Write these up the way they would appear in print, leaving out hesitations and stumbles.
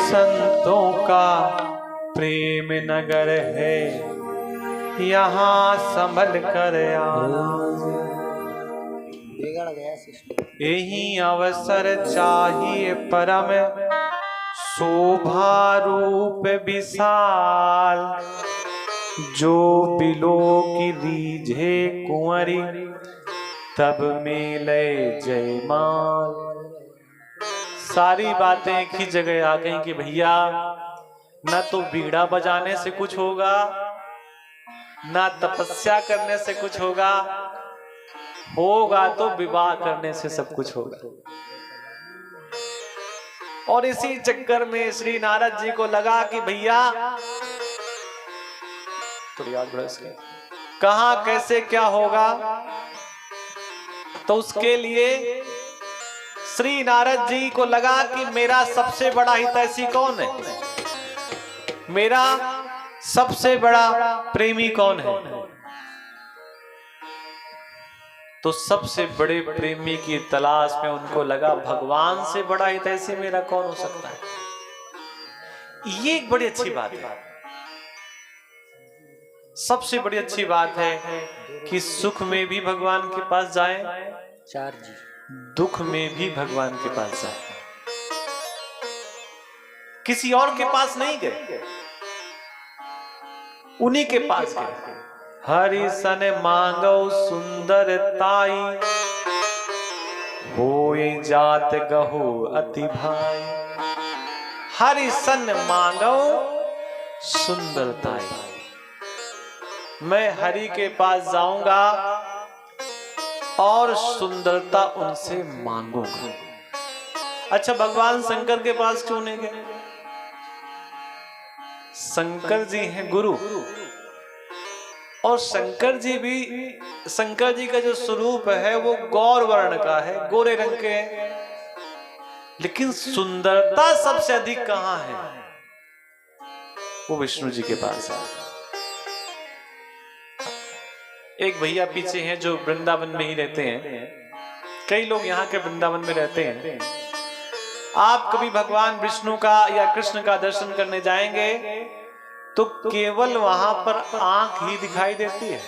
संतों का प्रेम नगर है, यहाँ संभल कर आना। यही अवसर चाहिए परम शोभा रूप विशाल, जो बिलो की रीझे कुंवरी तब मेले जयमाल। सारी बातें एक ही जगह आ गई कि भैया न तो बीड़ा बजाने से कुछ होगा, ना तपस्या करने से कुछ होगा, होगा तो विवाह करने से सब कुछ होगा। और इसी चक्कर में श्री नारद जी को लगा कि भैया तो याद कहां कैसे क्या होगा। तो उसके लिए श्री नारद जी को लगा कि मेरा सबसे बड़ा हितैषी कौन है, मेरा सबसे बड़ा प्रेमी कौन है। तो सबसे बड़े प्रेमी की तलाश में उनको लगा भगवान से बड़ा हितैषी मेरा कौन हो सकता है। ये एक बड़ी अच्छी बात है। सबसे बड़ी अच्छी बात है कि सुख में भी भगवान के पास जाएं, दुख में भी भगवान के पास जाएं, किसी और के पास नहीं गए, उन्हीं के पास गए। हरि सन मांगो सुंदर ताई, होए जात गहो अति भाई। हरि सन मांगो सुंदर ताई, मैं हरि के पास जाऊंगा और सुंदरता उनसे मांगूंगा। अच्छा, भगवान शंकर के पास क्यों नहीं गए? शंकर जी हैं गुरु, और शंकर जी का जो स्वरूप है वो गौर वर्ण का है, गोरे रंग के हैं। लेकिन सुंदरता सबसे अधिक कहां है? वो विष्णु जी के पास है। एक भैया पीछे हैं जो वृंदावन में ही रहते हैं, कई लोग यहाँ के वृंदावन में रहते हैं। आप कभी भगवान विष्णु का या कृष्ण का दर्शन करने जाएंगे तो केवल वहां पर आंख ही दिखाई देती है,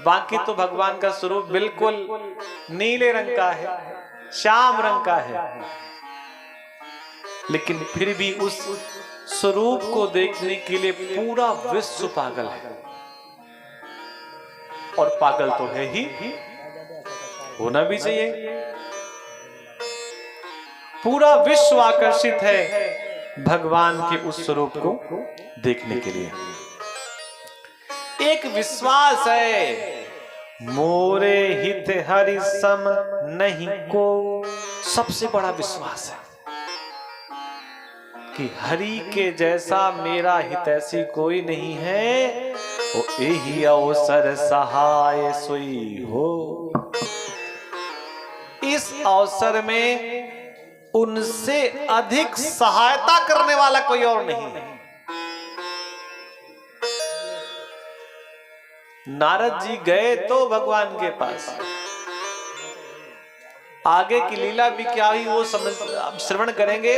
बाकी तो भगवान का स्वरूप बिल्कुल नीले रंग का है, श्याम रंग का है। लेकिन फिर भी उस स्वरूप को देखने के लिए पूरा विश्व पागल है, और पागल तो है ही, होना भी चाहिए। पूरा विश्व आकर्षित है भगवान के उस स्वरूप को देखने के लिए। एक विश्वास है, मोरे हित हरि सम नहीं को, सबसे बड़ा विश्वास है कि हरि के जैसा मेरा हितैषी कोई नहीं है। ओ यही अवसर सहाय सोई हो, इस अवसर में उनसे अधिक सहायता करने वाला कोई और नहीं है। नारद जी गए तो भगवान के पास, आगे की लीला भी क्या हुई वो श्रवण करेंगे।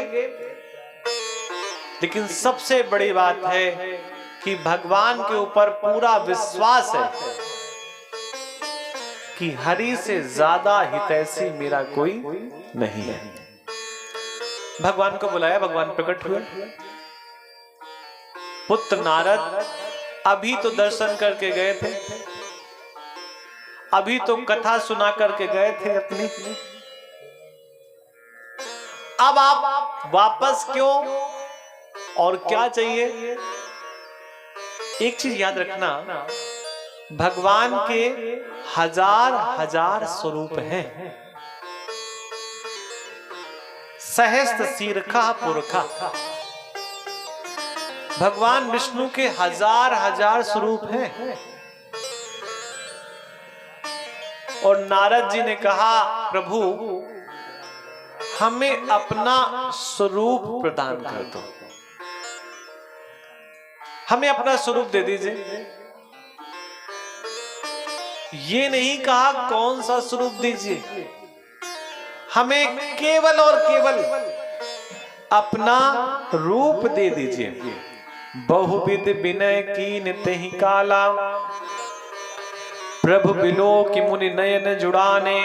लेकिन सबसे बड़ी बात है कि भगवान के ऊपर पूरा विश्वास है कि हरि से ज्यादा हितैषी मेरा कोई नहीं है। भगवान को बुलाया, भगवान प्रकट हुए। पुत्र नारद अभी तो दर्शन करके गए थे, अभी तो कथा सुना करके गए थे अपनी, अब आप वापस क्यों और क्या चाहिए? एक चीज याद रखना, भगवान के हजार हजार स्वरूप हैं। सहस्त्र शीर्षा पुरखा, भगवान विष्णु के हजार हजार स्वरूप हैं। और नारद जी ने कहा, प्रभु हमें अपना स्वरूप प्रदान कर दो, हमें अपना स्वरूप दे दीजिए। ये नहीं कहा कौन सा स्वरूप दीजिए, हमें केवल और केवल अपना रूप दे दीजिए। बहुविध विनय कीन तेहि काला, प्रभु बिलो कि मुनि नयन जुड़ाने,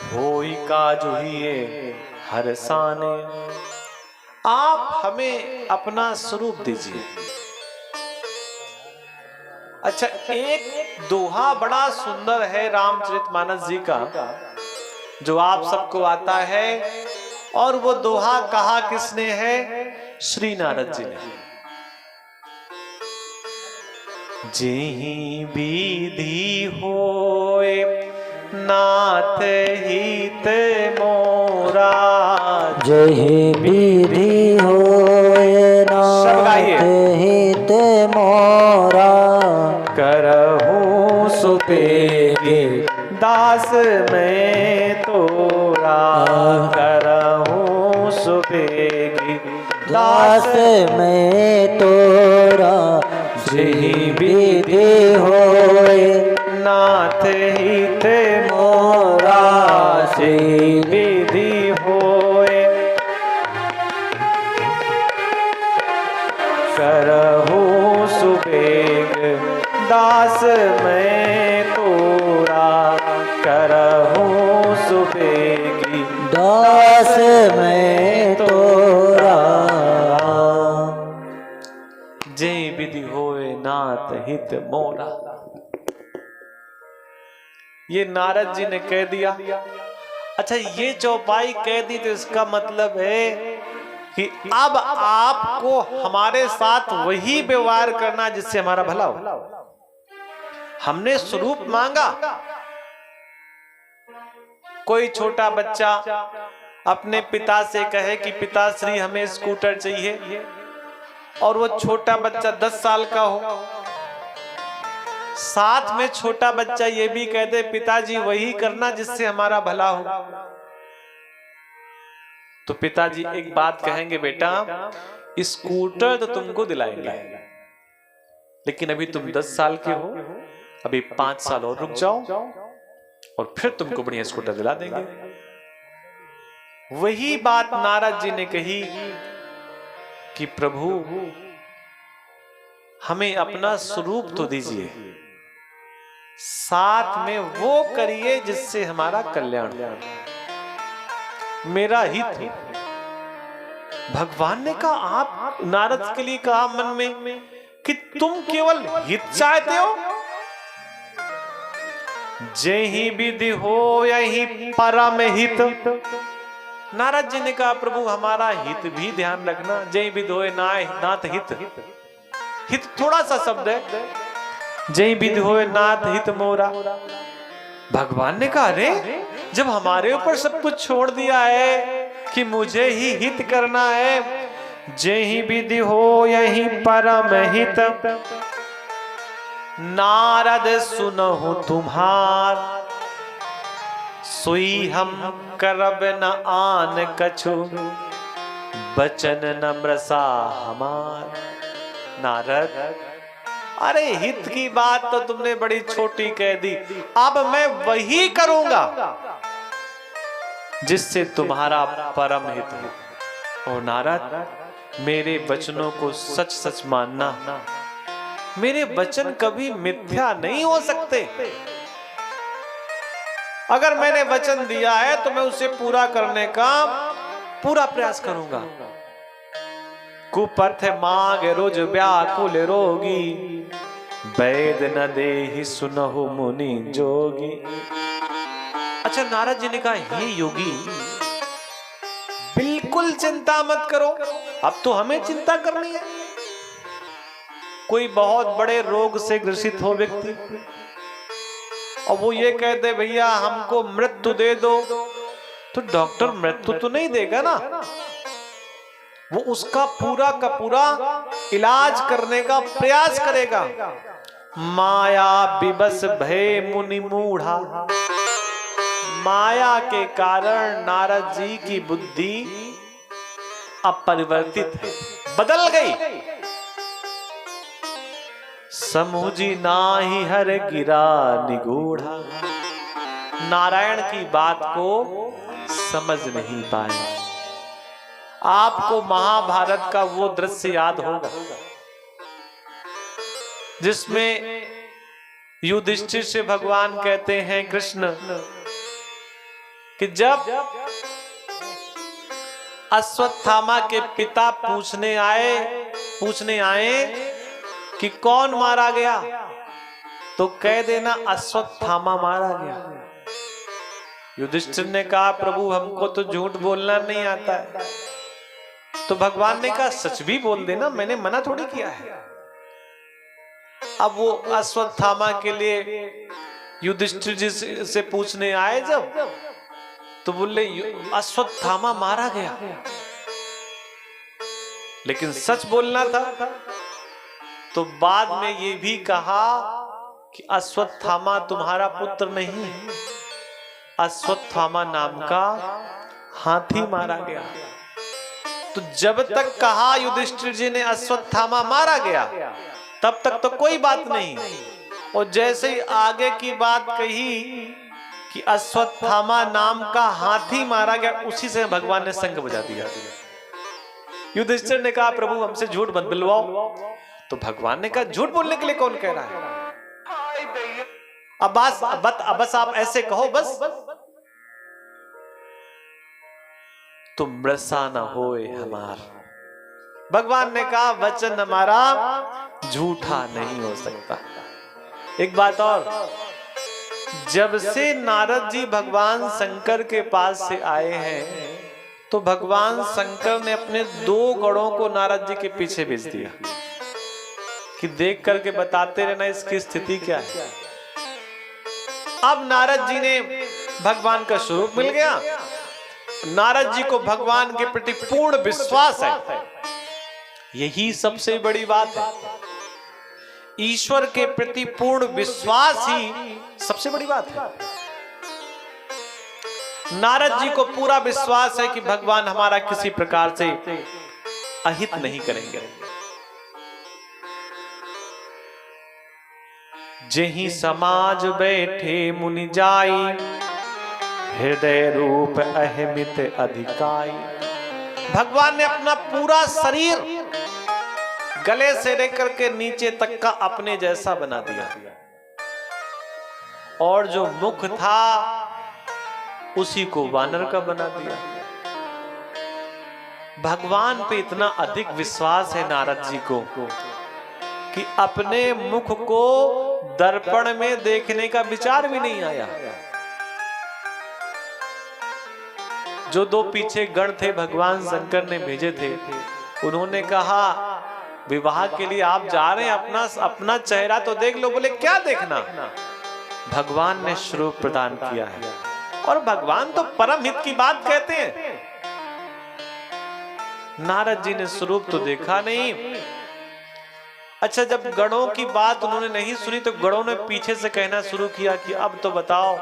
होई काज हुए हरसाने। आप हमें अपना स्वरूप दीजिए। अच्छा, एक दोहा बड़ा सुंदर है रामचरितमानस जी का, जो आप सबको आता है, और वो दोहा कहा किसने है? श्री नारद जी ने। जेहि विधि होए नाथ हित मोरा, जेहि विधि होए नाथ हित मोरा, करहूं सुपेगे दास मैं तोरा, करहूं सुपेगे दास मैं तोरा। जेहि विधि होए नाथ हित मोरा, जेहि विधि होए करहूं सुबेग दास मैं तोरा, करहूं सुबेगी दास मैं तोरा। जय विधि होए नाथ हित मोरा। ये नारद जी ने कह दिया। अच्छा, ये चौपाई कह दी तो इसका मतलब है कि अब आपको हमारे साथ वही व्यवहार करना जिससे हमारा भला हो। हमने स्वरूप मांगा। कोई छोटा बच्चा अपने पिता से कहे कि पिताश्री हमें स्कूटर चाहिए, और वो छोटा बच्चा 10 साल का हो, साथ में छोटा बच्चा ये भी कह दे पिताजी वही करना जिससे हमारा भला हो, तो पिताजी एक बात कहेंगे, बेटा स्कूटर तो तुमको दिलाएंगे, लेकिन अभी तुम 10 साल के हो, अभी 5 साल और रुक जाओ और फिर तुमको बढ़िया स्कूटर दिला देंगे। वही बात नारद जी ने कही कि प्रभु हमें अपना स्वरूप तो दीजिए, साथ में वो करिए जिससे हमारा कल्याण, मेरा हित हो। भगवान ने कहा, आप नारद के लिए कहा मन में कि तुम केवल हित चाहते हो। जेहि विधि हो यही परम हित। नारद जी ने कहा, प्रभु हमारा हित भी ध्यान रखना। जेहि विधि होए नाथ हित, हित थोड़ा सा शब्द है। जेहि विधि होए नाथ हित मोरा। भगवान ने कहा, अरे जब हमारे ऊपर सब कुछ छोड़ दिया है कि मुझे ही हित करना है, जेहि विधि हो यही परम हित, नारद सुनहु तुम्हार, सोई हम करब न आन कछु, बचन नम्रसा हमार। नारद, अरे हित की बात तो तुमने बड़ी छोटी कह दी, अब मैं वही करूंगा जिससे तुम्हारा परम हित हो। और नारद, मेरे वचनों को सच सच मानना, मेरे वचन कभी मिथ्या नहीं हो सकते। अगर मैंने वचन दिया है तो मैं उसे पूरा करने का पूरा प्रयास करूंगा। कुपथ मांग रोज व्याकुल रोगी, वैद न देहि सुनहु मुनि जोगी। अच्छा, नारद जी ने कहा, हे योगी बिल्कुल चिंता मत करो, अब तो हमें चिंता करनी है। कोई बहुत बड़े रोग से ग्रसित हो व्यक्ति, और वो ये कह दे भैया हमको मृत्यु दे दो, तो डॉक्टर मृत्यु तो नहीं देगा ना, वो उसका पूरा का पूरा इलाज करने का प्रयास करेगा। माया विवश भय मुनि मूढ़ा। माया के कारण नारद जी की बुद्धि अपरिवर्तित है, बदल गई। समूजी नाही हर गिरा निगूढ़ा। नारायण की बात को समझ नहीं पाए। आपको महाभारत का वो दृश्य याद होगा जिसमें युधिष्ठिर से भगवान कहते हैं कृष्ण कि जब अश्वत्थामा के पिता पूछने आए कि कौन मारा गया, तो कह देना अश्वत्थामा मारा गया। युधिष्ठिर ने कहा प्रभु हमको तो झूठ बोलना नहीं आता है। तो भगवान ने कहा सच भी बोल देना, मैंने मना थोड़ी किया है। अब वो अश्वत्थामा के लिए युधिष्ठिर जी से पूछने आए जब, तो बोले अश्वत्थामा मारा गया, लेकिन सच बोलना था। तो बाद में ये भी कहा कि अश्वत्थामा तुम्हारा पुत्र नहीं, अश्वत्थामा नाम का हाथी मारा गया। तो जब तक कहा युधिष्ठिर जी ने अश्वत्थामा मारा गया, तब तक तो कोई बात नहीं, और जैसे ही आगे की बात कही कि अश्वत्थामा नाम का हाथी मारा गया, उसी से भगवान ने शंख बजा दिया। युधिष्ठिर ने कहा प्रभु हमसे झूठ मत बुलवाओ। तो भगवान ने कहा झूठ बोलने के लिए कौन कह रहा है, अब बस आप ऐसे कहो बस, तुम मृषा न होए हमार। भगवान ने कहा वचन हमारा झूठा नहीं हो सकता। एक बात और, जब से नारद जी भगवान शंकर के पास से आए हैं, तो भगवान शंकर ने अपने 2 गणों को नारद जी के पीछे भेज दिया कि देख करके बताते रहना इसकी स्थिति क्या है। अब नारद जी ने भगवान का स्वरूप मिल गया, नारद जी को भगवान के प्रति पूर्ण विश्वास है। यही सबसे बड़ी बात है, ईश्वर के प्रति पूर्ण विश्वास ही सबसे बड़ी बात है। नारद जी को पूरा विश्वास है कि भगवान हमारा किसी प्रकार से अहित नहीं करेंगे। जेहि समाज बैठे मुनि जाई, हृदय रूप अहमित अधिकाई। भगवान ने अपना पूरा शरीर गले से लेकर के नीचे तक का अपने जैसा बना दिया, और जो मुख था उसी को वानर का बना दिया। भगवान पे इतना अधिक विश्वास है नारद जी को कि अपने मुख को दर्पण में देखने का विचार भी नहीं आया। जो 2 पीछे गण थे भगवान शंकर ने भेजे थे, उन्होंने कहा विवाह के लिए आप जा रहे हैं, अपना चेहरा तो देख लो। बोले क्या देखना, भगवान ने स्वरूप प्रदान किया है, और भगवान तो परम हित की बात कहते हैं। नारद जी ने स्वरूप तो देखा नहीं। अच्छा, जब गणों की बात उन्होंने नहीं सुनी, तो गणों ने पीछे से कहना शुरू किया कि अब तो बताओ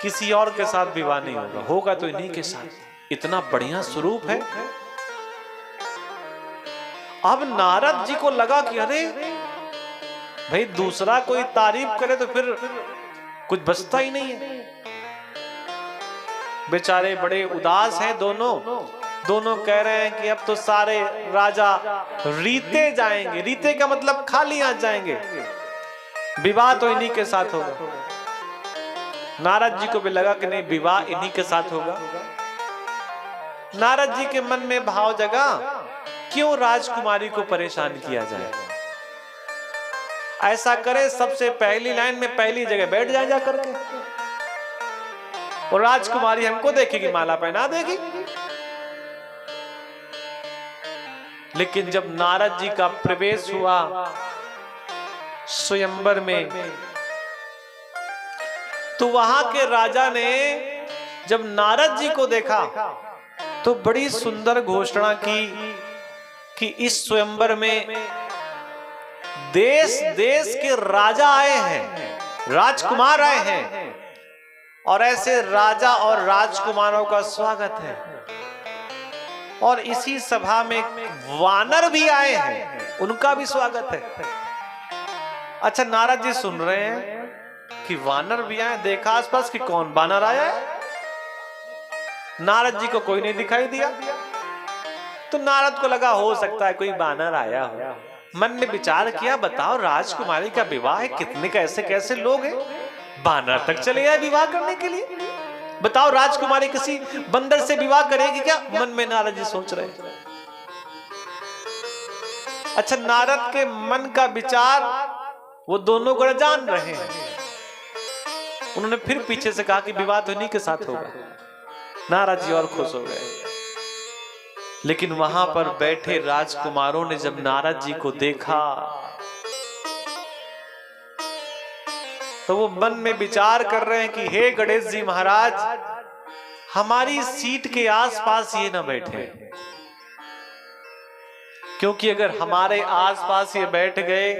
किसी और के साथ विवाह नहीं होगा, होगा तो इन्हीं के साथ, इतना बढ़िया स्वरूप है। अब नारद जी को लगा कि अरे भाई दूसरा कोई तारीफ करे तो फिर कुछ बचता ही नहीं है। बेचारे बड़े उदास हैं दोनों कह रहे हैं कि अब तो सारे राजा रीते जाएंगे। रीते का मतलब खाली आ जाएंगे, विवाह तो इन्हीं के साथ होगा। नारद जी को भी लगा कि नहीं, विवाह इन्हीं के साथ होगा। नारद जी के मन में भाव जगा, क्यों राजकुमारी को परेशान किया जाए, ऐसा करे सबसे पहली लाइन में पहली जगह बैठ जाए जा करके, और राजकुमारी हमको देखेगी, माला पहना देगी। लेकिन जब नारद जी का प्रवेश हुआ स्वयंवर में, तो वहां के राजा ने जब नारद जी को देखा तो बड़ी सुंदर घोषणा की कि इस स्वयंवर में देश देश के राजा आए हैं, राजकुमार आए हैं, और ऐसे राजा और राजकुमारों का स्वागत है। और इसी सभा में वानर भी आए हैं, उनका भी स्वागत है। अच्छा, नारद जी सुन रहे हैं कि वानर भी आए, देखा आसपास कि कौन वानर आया है। नारद जी को कोई नहीं दिखाई दिया। तो नारद को लगा हो सकता है कोई बानर आया हो। मन में विचार किया, बताओ राजकुमारी का विवाह है, कितने कैसे कैसे लोग हैं, बानर तक चले आए विवाह करने के लिए। बताओ राजकुमारी किसी बंदर से विवाह करेगी क्या? मन में नारद जी सोच रहे हैं। अच्छा, नारद के मन का विचार वो दोनों को जान रहे हैं। उन्होंने फिर पीछे से कहा कि विवाह तो इन्हीं के साथ होगा। नारद जी और खुश हो गए। लेकिन वहां पर बैठे राजकुमारों ने जब नारद जी को देखा तो वो मन में विचार कर रहे हैं कि हे गणेश जी महाराज, हमारी सीट के आसपास ये ना बैठे, क्योंकि अगर हमारे आसपास ये बैठ गए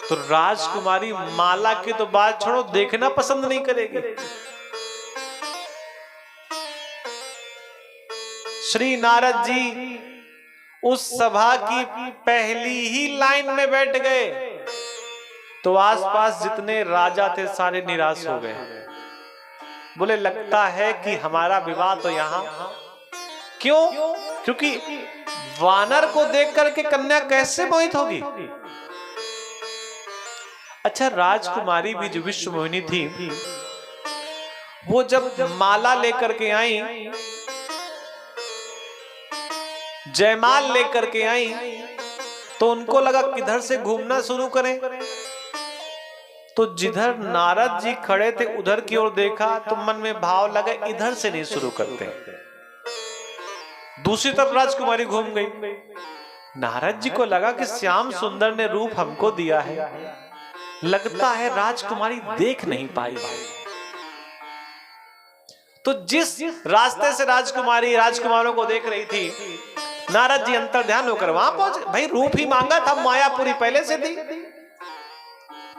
तो राजकुमारी माला की तो बात छोड़ो, देखना पसंद नहीं करेगी। श्री नारद जी उस सभा की पहली ही लाइन में बैठ गए तो आसपास जितने राजा थे सारे निराश हो गए। बोले लगता है कि हमारा विवाह तो यहां, क्यों? क्योंकि वानर को देख करके कन्या कैसे मोहित होगी। अच्छा, राजकुमारी भी जो विश्व मोहिनी थी, वो जब माला लेकर के आई, जयमाल लेकर के आई, तो उनको लगा किधर से घूमना शुरू करें। तो जिधर नारद जी खड़े थे उधर की ओर देखा तो मन में भाव लगा इधर से नहीं शुरू करते। दूसरी तरफ राजकुमारी घूम गई। नारद जी को लगा कि श्याम सुंदर ने रूप हमको दिया है, लगता है राजकुमारी देख नहीं पाई। तो जिस रास्ते से राजकुमारी राजकुमारों को देख रही थी, नारद जी अंतर ध्यान होकर वहां पहुंचे। भाई रूप ही मांगा था, मायापुरी पहले से थी,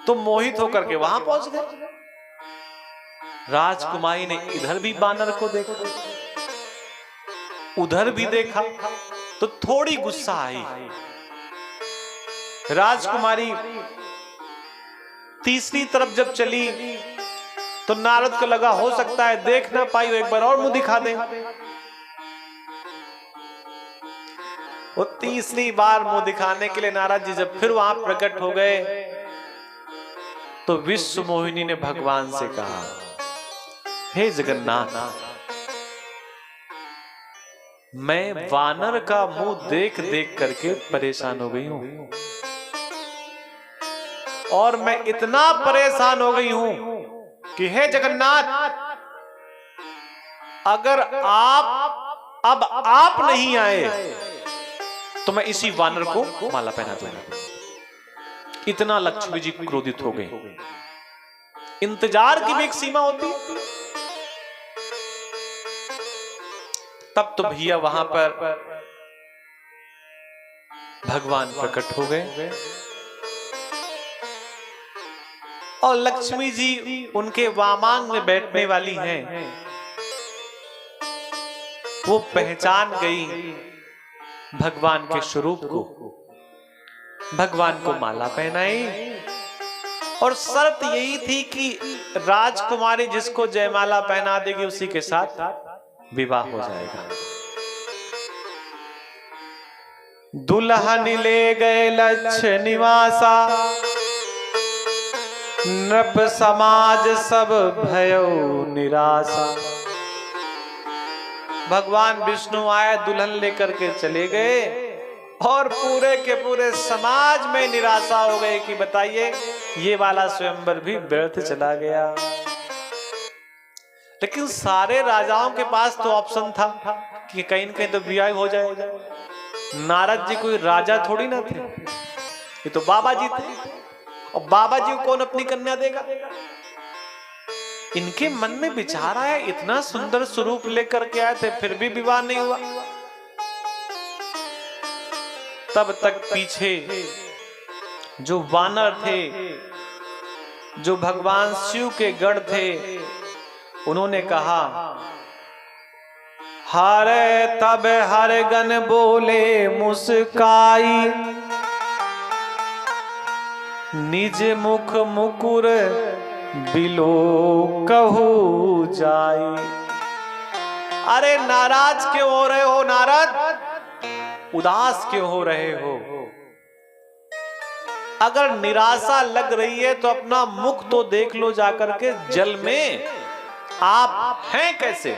तो मोहित होकर के वहां पहुंच गए। राजकुमारी ने इधर भी बानर को देखा, उधर भी देखा, तो थोड़ी गुस्सा आई। राजकुमारी तीसरी तरफ जब चली तो नारद को लगा हो सकता है देख ना पाई, एक बार और मुंह दिखा दे। वो तीसरी बार मुंह दिखाने के लिए नारद जी जब फिर वहां प्रकट हो गए तो विश्व मोहिनी ने भगवान से कहा, हे जगन्नाथ, मैं वानर का मुंह देख देख करके परेशान हो गई हूं, और मैं इतना परेशान हो गई हूं कि हे जगन्नाथ, अगर आप नहीं आए तो मैं इसी वानर को माला पहना दूंगा। इतना लक्ष्मी जी क्रोधित हो गई। इंतजार की भी एक सीमा होती। तब तो भैया वहां पर भगवान प्रकट हो गए और लक्ष्मी जी उनके वामांग में बैठने वाली हैं। वो पहचान गई भगवान के स्वरूप को, भगवान को माला पहनाई, और शर्त यही थी कि राजकुमारी जिसको जयमाला पहना देगी उसी के साथ विवाह हो जाएगा। दुल्हन ले गए लक्ष्य निवासा, नृप समाज सब भयो निराशा। भगवान विष्णु आए, दुल्हन लेकर के चले गए और पूरे के पूरे समाज में निराशा हो गई कि बताइए ये वाला स्वयंवर भी व्यर्थ चला गया। लेकिन सारे राजाओं के पास तो ऑप्शन था कि कहीं न कहीं तो विवाह हो जाएगा। नारद जी कोई राजा थोड़ी ना थे, ये तो बाबा जी थे, और बाबा जी को कौन अपनी कन्या देगा। इनके मन में विचार आया, इतना सुंदर स्वरूप लेकर के आए थे फिर भी विवाह नहीं हुआ। तब तक पीछे जो वानर थे, जो भगवान शिव के गण थे, उन्होंने कहा, हरे तब हर गण बोले मुस्काई, निज मुख मुकुर बिलो कहू जाई। अरे नाराज क्यों हो रहे हो नारद? उदास क्यों हो रहे हो? अगर निराशा लग रही है तो अपना मुख तो देख लो जाकर के जल में, आप हैं कैसे?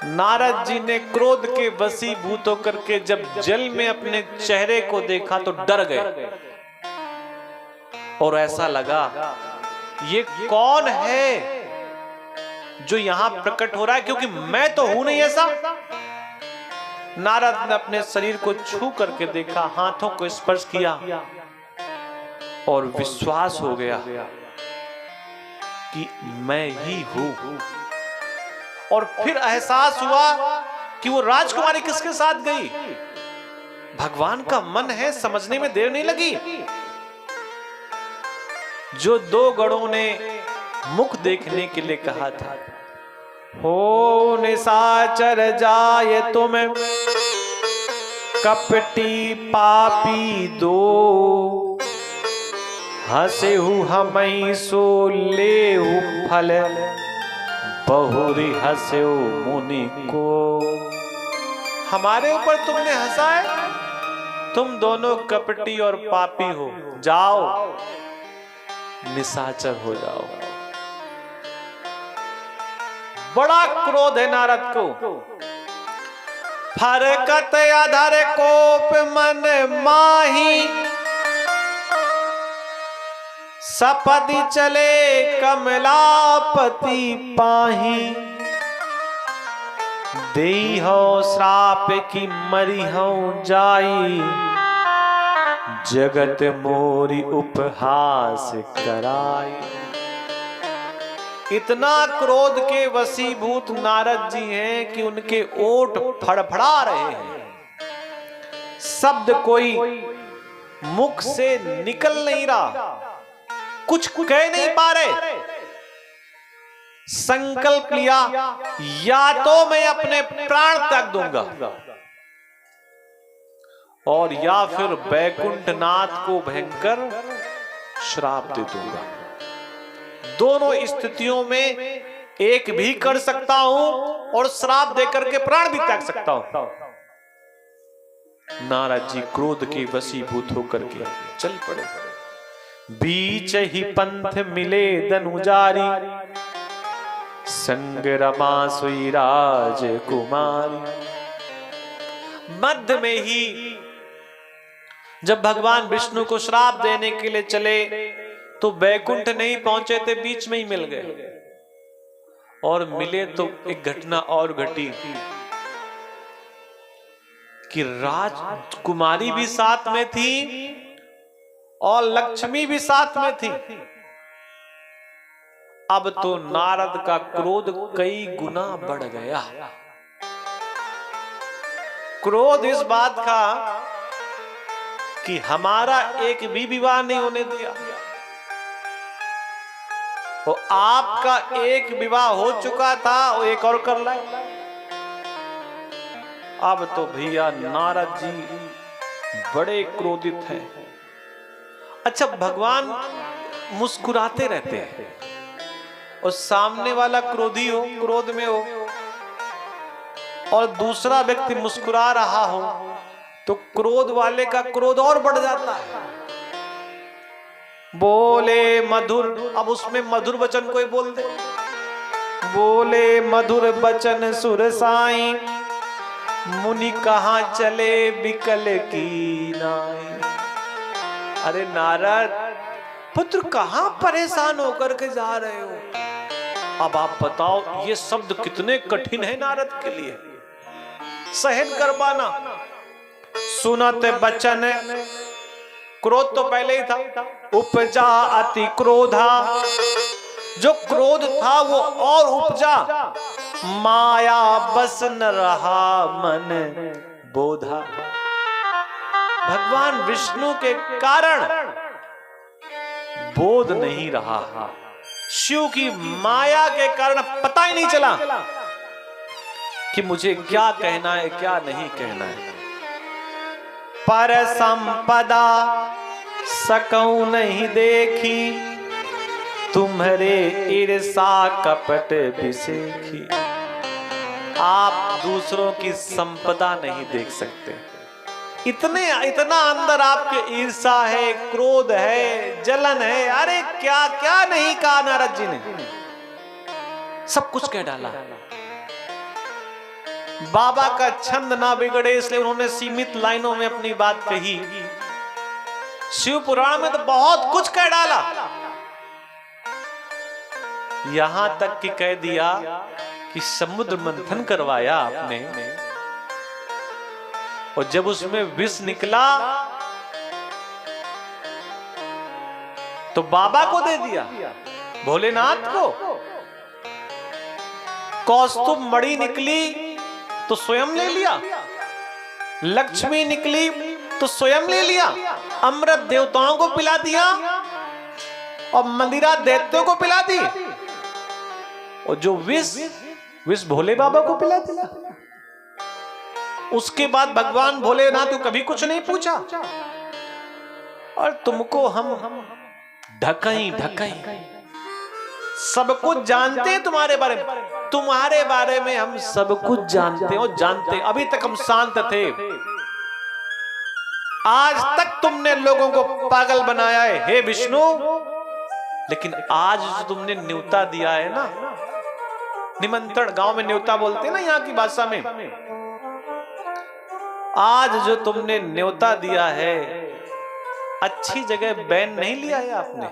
नारद जी ने क्रोध के वशीभूत होकर के जब जल में अपने चेहरे को देखा तो डर गए और ऐसा लगा ये कौन है जो यहां प्रकट हो रहा है, क्योंकि मैं तो हूं नहीं ऐसा। नारद ने अपने शरीर को छू करके देखा, हाथों को स्पर्श किया और विश्वास हो गया कि मैं ही हूं। और फिर एहसास हुआ कि वो राजकुमारी किसके साथ गई। भगवान का मन है, समझने में देर नहीं लगी। जो दो गणों ने मुख देखने के लिए कहा था, हो निशाचर जाए तुम कपटी पापी दो, हंसे हु हमई सो ले हु फल, बहुरी हंसे मुनि को। हमारे ऊपर तुमने हंसा है, तुम दोनों कपटी और पापी हो, जाओ निशाचर हो जाओ। बड़ा क्रोध है नारद को। फरकत अधर कोप मन माही, सपदि चले कमलापति पाही, देई हो श्राप की मरी हो जाई, जगत मोरी उपहास कराई। इतना क्रोध के वशीभूत नारद जी हैं कि उनके ओठ फड़फड़ा रहे हैं, शब्द कोई मुख से निकल नहीं रहा, कुछ कह नहीं पा रहे। संकल्प लिया, या तो मैं अपने प्राण त्याग दूंगा और या फिर बैकुंठनाथ को भयंकर श्राप दे दूंगा। दोनों स्थितियों में एक भी कर सकता हूं और श्राप देकर के प्राण भी त्याग सकता हूं। नारद जी क्रोध के वशीभूत होकर के चल पड़े। बीच ही पंथ मिले धनुजारी, संग रमा सुई राजकुमारी। मध्य में ही जब भगवान विष्णु को श्राप देने के लिए चले तो बैकुंठ नहीं पहुंचे थे, बीच में ही मिल गए। और मिले तो एक घटना और घटी कि राजकुमारी भी साथ में थी और लक्ष्मी भी साथ में थी। अब तो नारद का क्रोध कई गुना बढ़ गया। क्रोध इस बात का कि हमारा एक भी विवाह नहीं होने दिया, वो आपका एक विवाह हो चुका था, वो एक और कर लाए। अब तो भैया नारद जी बड़े क्रोधित हैं। अच्छा, भगवान मुस्कुराते रहते हैं और सामने वाला क्रोधी हो, क्रोध में हो, और दूसरा व्यक्ति मुस्कुरा रहा हो तो क्रोध वाले का क्रोध और बढ़ जाता है। बोले मधुर, अब उसमें मधुर वचन कोई बोल दे, बोले मधुर वचन सुर साई, मुनि कहाँ चले बिकल की नाई। अरे नारद पुत्र, कहाँ परेशान होकर के जा रहे हो? अब आप बताओ, ये शब्द कितने कठिन है नारद के लिए सहन कर पाना। सुनत बचन, क्रोध तो पहले ही था, उपजा अति क्रोधा, जो क्रोध था वो और उपजा, माया बस न रहा मन बोधा। भगवान विष्णु के कारण बोध नहीं रहा, शिव की माया के कारण पता ही नहीं चला कि मुझे क्या कहना है क्या नहीं कहना है। पर संपदा सकऊं नहीं देखी, तुम्हारे ईर्षा कपट बिसेखी। आप दूसरों की संपदा नहीं देख सकते। इतना अंदर आपके ईर्षा है, क्रोध है, जलन है। अरे क्या क्या नहीं कहा नारद जी ने, सब कुछ कह डाला। बाबा का छंद ना बिगड़े इसलिए उन्होंने सीमित लाइनों में अपनी बात कही। शिव पुराण में तो बहुत कुछ कह डाला, यहां तक कि कह दिया कि समुद्र मंथन करवाया आपने, और जब उसमें विष निकला तो बाबा को दे दिया, भोलेनाथ को। कौस्तुभ मणि निकली तो स्वयं ले लिया, लक्ष्मी निकली तो स्वयं ले लिया, अमृत देवताओं को पिला दिया और मदिरा दैत्यों को पिला दी, और जो विष भोले बाबा को पिला दिया। उसके बाद भगवान भोलेनाथ को कभी कुछ नहीं पूछा, और तुमको हम ढकई सब कुछ जानते हैं तुम्हारे बारे में हम सब कुछ जानते हैं, और जानते हैं। अभी तक हम शांत थे, आज तक तुमने लोगों को पागल बनाया है हे विष्णु, लेकिन आज जो तुमने न्योता दिया है ना, निमंत्रण, गांव में न्योता बोलते हैं ना यहाँ की भाषा में, आज जो तुमने न्योता दिया है, अच्छी जगह बैन नहीं लिया है आपने।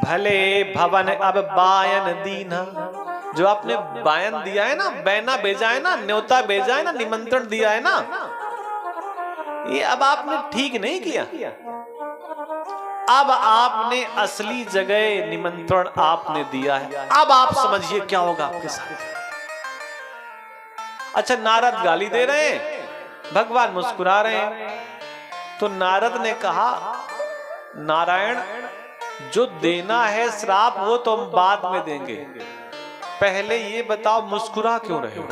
भले भवन अब बायन दीना, जो आपने बायन दिया है ना, बैना भेजा है ना, न्योता भेजा है ना, निमंत्रण दिया है ना, ये अब आपने ठीक नहीं किया। अब आपने असली जगह निमंत्रण आपने दिया है, अब आप समझिए क्या होगा आपके साथ। अच्छा, नारद गाली दे रहे हैं, भगवान मुस्कुरा रहे हैं। तो नारद ने कहा, नारायण जो देना है श्राप वो तो हम बाद में देंगे, पहले ये बताओ मुस्कुरा क्यों रहे हो।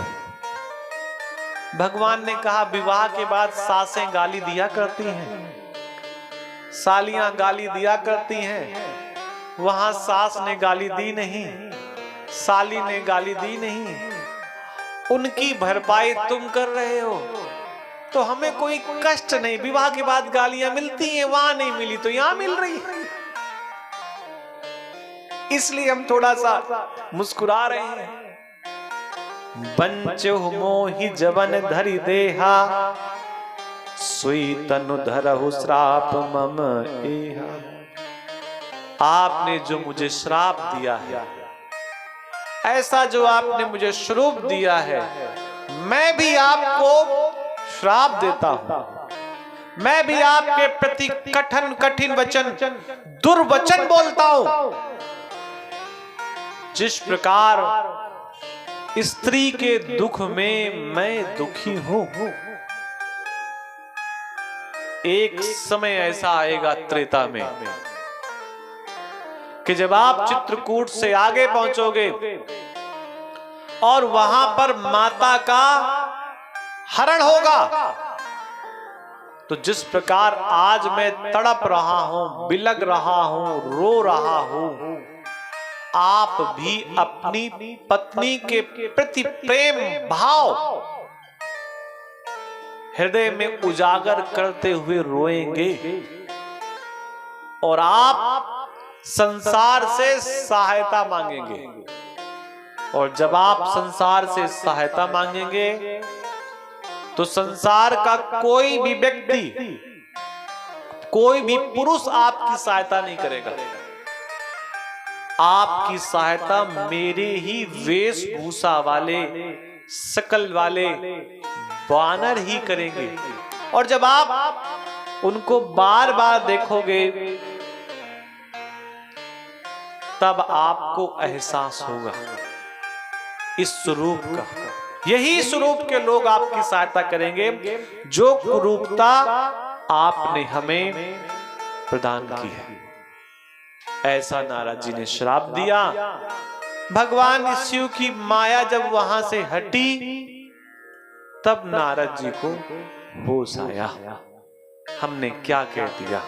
भगवान ने कहा, विवाह के बाद सासें गाली दिया करती हैं, सालियां गाली दिया करती हैं, वहां सास ने गाली दी नहीं, साली ने गाली दी नहीं, उनकी भरपाई तुम कर रहे हो, तो हमें कोई कष्ट नहीं। विवाह के बाद गालियां मिलती हैं, वहां नहीं मिली तो यहां मिल रही है, इसलिए हम थोड़ा सा मुस्कुरा रहे हैं। बंचो मोहि जवन धरि देहा, सुई तनु धरहु श्राप मम एहा। आपने जो मुझे श्राप दिया है, ऐसा जो आपने मुझे श्रूप दिया है, मैं भी आपको श्राप देता हूं। मैं भी आपके प्रति कठिन वचन, दुर्वचन बोलता हूं। जिस प्रकार स्त्री के दुख में मैं दुखी हूं, एक समय ऐसा आएगा त्रेता में कि जब आप चित्रकूट से आगे पहुंचोगे और वहां पर माता का हरण होगा, तो जिस प्रकार आज मैं तड़प रहा हूं, बिलग रहा हूं, रो रहा हूं, आप भी अपनी पत्नी के प्रति प्रेम भाव हृदय में उजागर करते हुए रोएंगे, और आप संसार से सहायता मांगेंगे। और जब आप संसार से सहायता मांगेंगे तो संसार का कोई भी व्यक्ति, कोई भी पुरुष आपकी सहायता नहीं करेगा। आपकी सहायता मेरे ही वेशभूषा वाले, शकल वाले वानर ही करेंगे। और जब आप उनको बार बार देखोगे तब आपको एहसास होगा इस स्वरूप का। यही स्वरूप के लोग आपकी सहायता करेंगे जो कुरूपता आपने हमें प्रदान की है। ऐसा नारद जी ने श्राप दिया। भगवान शिव की माया जब वहां से हटी तब नारद जी को होश आया, हमने क्या कह दिया।